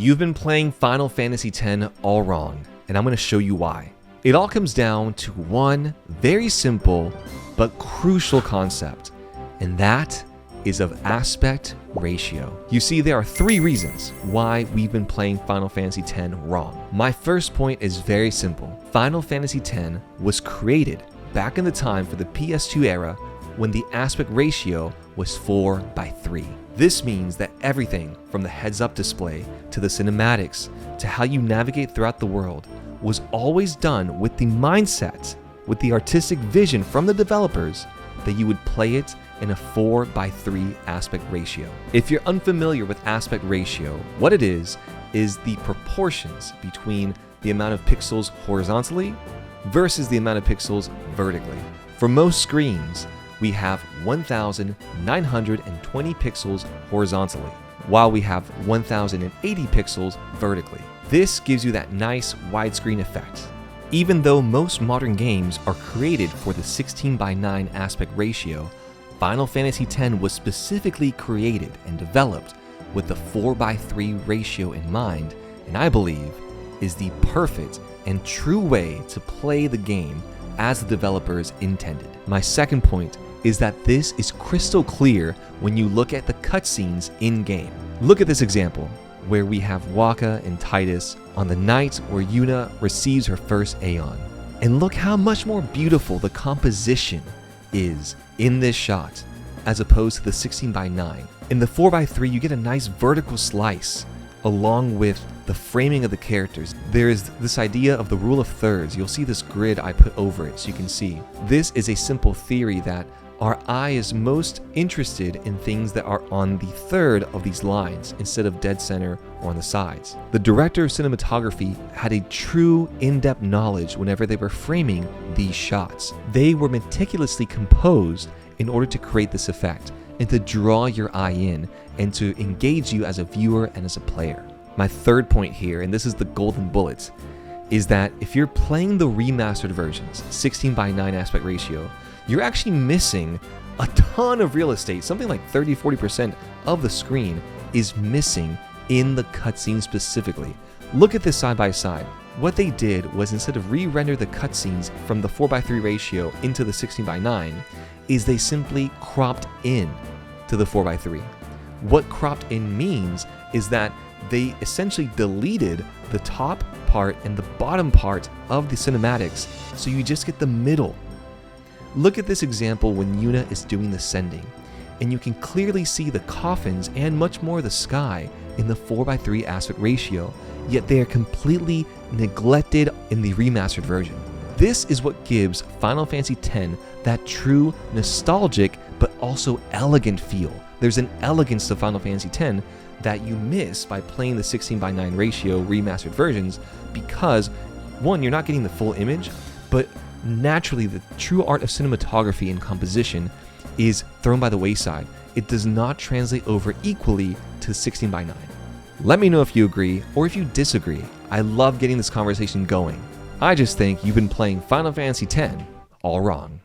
You've been playing Final Fantasy X all wrong, and I'm going to show you why. It all comes down to one very simple but crucial concept, and that is of aspect ratio. You see, there are three reasons why we've been playing Final Fantasy X wrong. My first point is very simple. Final Fantasy X was created back in the time for the PS2 era when the aspect ratio was 4:3. This means that everything from the heads-up display to the cinematics to how you navigate throughout the world was always done with the mindset, with the artistic vision from the developers that you would play it in a 4:3 aspect ratio. If you're unfamiliar with aspect ratio, what it is the proportions between the amount of pixels horizontally versus the amount of pixels vertically. For most screens, we have 1,920 pixels horizontally, while we have 1,080 pixels vertically. This gives you that nice widescreen effect. Even though most modern games are created for the 16:9 aspect ratio, Final Fantasy X was specifically created and developed with the 4:3 ratio in mind, and I believe is the perfect and true way to play the game as the developers intended. My second point is that this is crystal clear when you look at the cutscenes in-game. Look at this example, where we have Waka and Titus on the night where Yuna receives her first Aeon. And look how much more beautiful the composition is in this shot, as opposed to the 16:9. In the 4:3, you get a nice vertical slice, along with the framing of the characters. There is this idea of the rule of thirds. You'll see this grid I put over it so you can see. This is a simple theory that our eye is most interested in things that are on the third of these lines instead of dead center or on the sides. The director of cinematography had a true in-depth knowledge whenever they were framing these shots. They were meticulously composed in order to create this effect and to draw your eye in and to engage you as a viewer and as a player. My third point here, and this is the golden bullet, is that if you're playing the remastered versions, 16:9 aspect ratio, you're actually missing a ton of real estate. Something like 30-40% of the screen is missing in the cutscene specifically. Look at this side by side. What they did was, instead of re-render the cutscenes from the 4:3 ratio into the 16:9, is they simply cropped in to the 4:3. What cropped in means is that they essentially deleted the top part and the bottom part of the cinematics, so you just get the middle. Look at this example when Yuna is doing the sending, and you can clearly see the coffins and much more of the sky in the 4:3 aspect ratio, yet they are completely neglected in the remastered version. This is what gives Final Fantasy X that true nostalgic but also elegant feel. There's an elegance to Final Fantasy X that you miss by playing the 16:9 ratio remastered versions because, one, you're not getting the full image, but naturally the true art of cinematography and composition is thrown by the wayside. It does not translate over equally to 16:9. Let me know if you agree or if you disagree. I love getting this conversation going. I just think you've been playing Final Fantasy X all wrong.